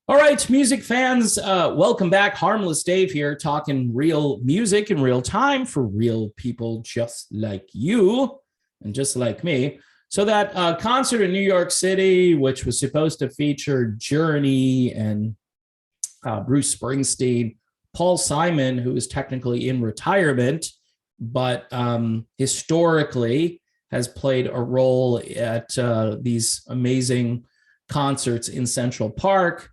All right, music fans, welcome back. Harmless Dave here, talking real music in real time for real people just like you and just like me. So that concert in New York City, which was supposed to feature Journey and Bruce Springsteen, Paul Simon, who is technically in retirement, but historically has played a role at these amazing concerts in Central Park.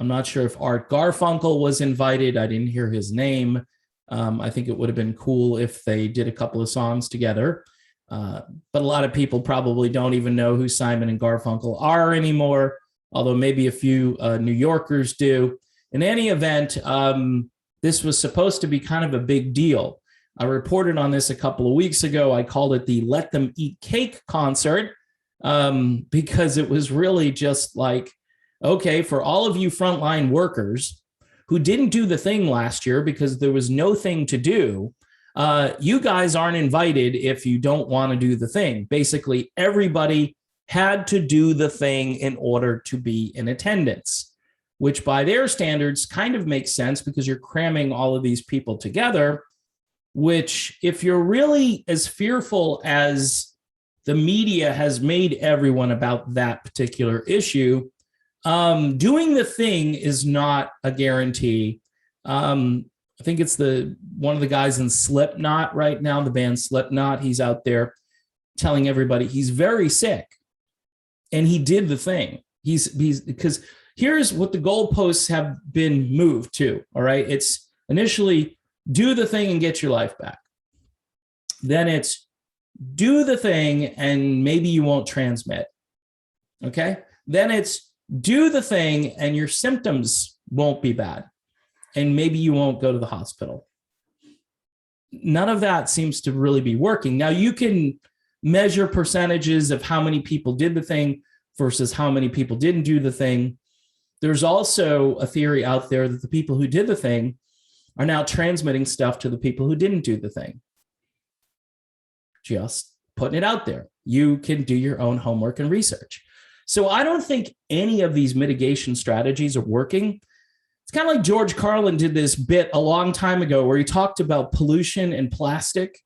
I'm not sure if Art Garfunkel was invited. I didn't hear his name. I think it would have been cool if they did a couple of songs together. But a lot of people probably don't even know who Simon and Garfunkel are anymore, although maybe a few New Yorkers do. In any event, this was supposed to be kind of a big deal. I reported on this a couple of weeks ago. I called it the Let Them Eat Cake concert because it was really just like, okay, for all of you frontline workers who didn't do the thing last year because there was no thing to do, you guys aren't invited if you don't want to do the thing. Basically, everybody had to do the thing in order to be in attendance, which by their standards kind of makes sense because you're cramming all of these people together, which if you're really as fearful as the media has made everyone about that particular issue, doing the thing is not a guarantee. I think it's one of the guys in Slipknot right now, the band Slipknot. He's out there telling everybody he's very sick, and he did the thing. He's because here's what the goalposts have been moved to. All right, it's initially do the thing and get your life back. Then it's do the thing and maybe you won't transmit. Okay. Then it's do the thing and your symptoms won't be bad and maybe you won't go to the hospital. None of that seems to really be working. Now you can measure percentages of how many people did the thing versus how many people didn't do the thing. There's also a theory out there that the people who did the thing are now transmitting stuff to the people who didn't do the thing. Just putting it out there. You can do your own homework and research. So I don't think any of these mitigation strategies are working. It's kind of like George Carlin did this bit a long time ago where he talked about pollution and plastic.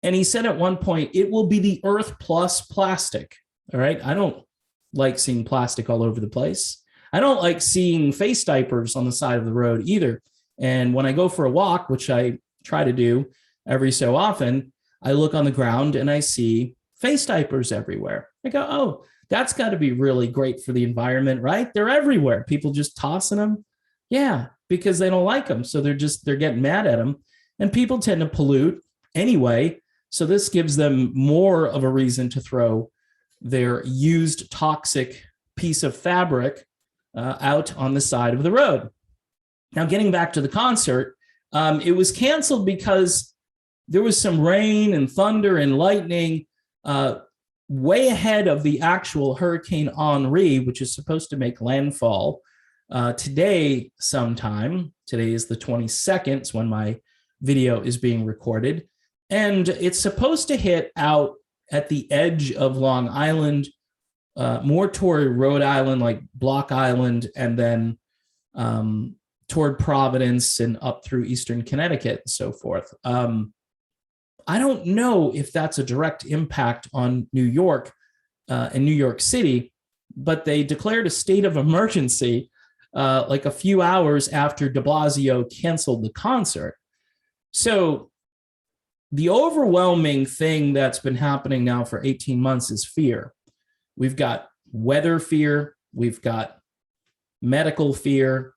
And he said at one point, it will be the earth plus plastic. All right. I don't like seeing plastic all over the place. I don't like seeing face diapers on the side of the road either. And when I go for a walk, which I try to do every so often, I look on the ground and I see face diapers everywhere. I go, oh, that's got to be really great for the environment, right? They're everywhere. People just tossing them. Yeah, because they don't like them. So they're getting mad at them. And people tend to pollute anyway. So this gives them more of a reason to throw their used toxic piece of fabric out on the side of the road. Now, getting back to the concert, it was canceled because there was some rain and thunder and lightning way ahead of the actual Hurricane Henri, which is supposed to make landfall today sometime. Today is the 22nd when my video is being recorded. And it's supposed to hit out at the edge of Long Island, more toward Rhode Island, like Block Island, and then toward Providence and up through Eastern Connecticut and so forth. I don't know if that's a direct impact on New York and New York City, but they declared a state of emergency like a few hours after de Blasio canceled the concert. So the overwhelming thing that's been happening now for 18 months is fear. We've got weather fear. We've got medical fear.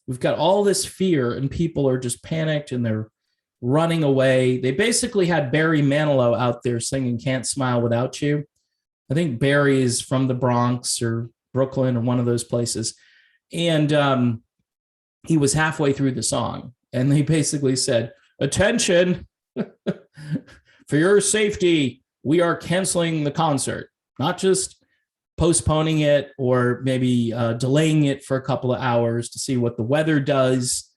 We've got all this fear, and people are just panicked and they're running away. They basically had Barry Manilow out there singing Can't Smile Without You. I think Barry is from the Bronx or Brooklyn or one of those places. And he was halfway through the song, and they basically said, attention, for your safety, we are canceling the concert, not just postponing it or maybe delaying it for a couple of hours to see what the weather does.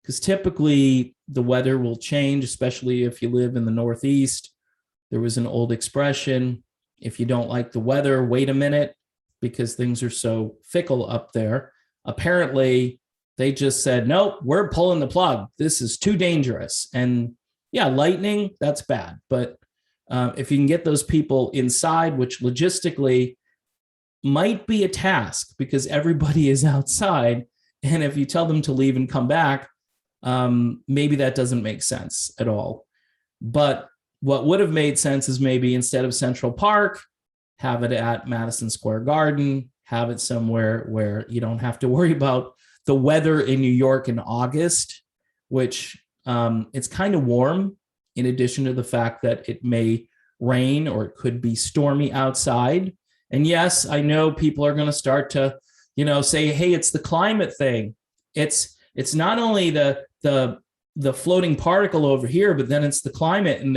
Because typically the weather will change, especially if you live in the Northeast. There was an old expression, if you don't like the weather, wait a minute, because things are so fickle up there. apparently they just said, nope, we're pulling the plug. This is too dangerous. And yeah, lightning, that's bad. But if you can get those people inside, which logistically might be a task because everybody is outside. And if you tell them to leave and come back, maybe that doesn't make sense at all. But what would have made sense is maybe instead of Central Park, have it at Madison Square Garden, have it somewhere where you don't have to worry about the weather in New York in August, which it's kind of warm, in addition to the fact that it may rain or it could be stormy outside. And yes, I know people are going to start to, say, hey, it's the climate thing. It's not only the floating particle over here, but then it's the climate, and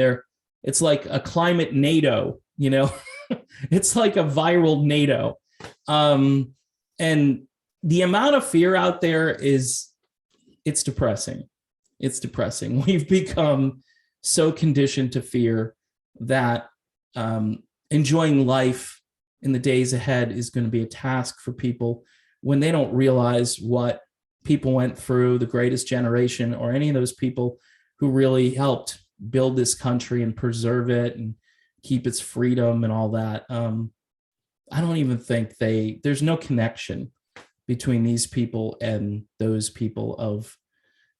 it's like a climate NATO, it's like a viral NATO. And the amount of fear out there it's depressing. It's depressing. We've become so conditioned to fear that enjoying life in the days ahead is going to be a task for people when they don't realize what people went through, the greatest generation, or any of those people who really helped build this country and preserve it and keep its freedom and all that. I don't even think there's no connection between these people and those people of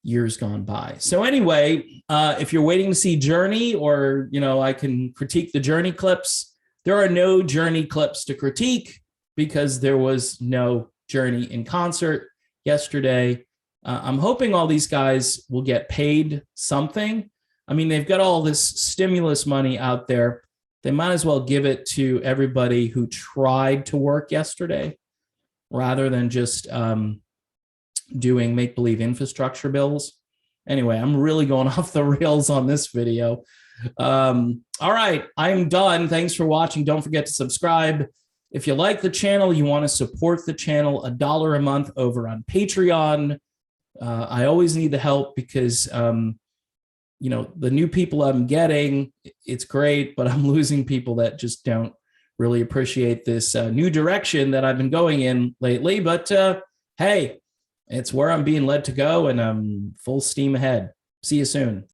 years gone by. So anyway, if you're waiting to see Journey, or, I can critique the Journey clips, there are no Journey clips to critique because there was no Journey in concert yesterday. I'm hoping all these guys will get paid something. I mean, they've got all this stimulus money out there. They might as well give it to everybody who tried to work yesterday rather than just doing make-believe infrastructure bills. Anyway, I'm really going off the rails on this video. All right, I'm done. Thanks for watching. Don't forget to subscribe. If you like the channel, you want to support the channel, $1 a month over on Patreon. I always need the help because, the new people I'm getting, it's great, but I'm losing people that just don't really appreciate this new direction that I've been going in lately. But hey, it's where I'm being led to go, and I'm full steam ahead. See you soon.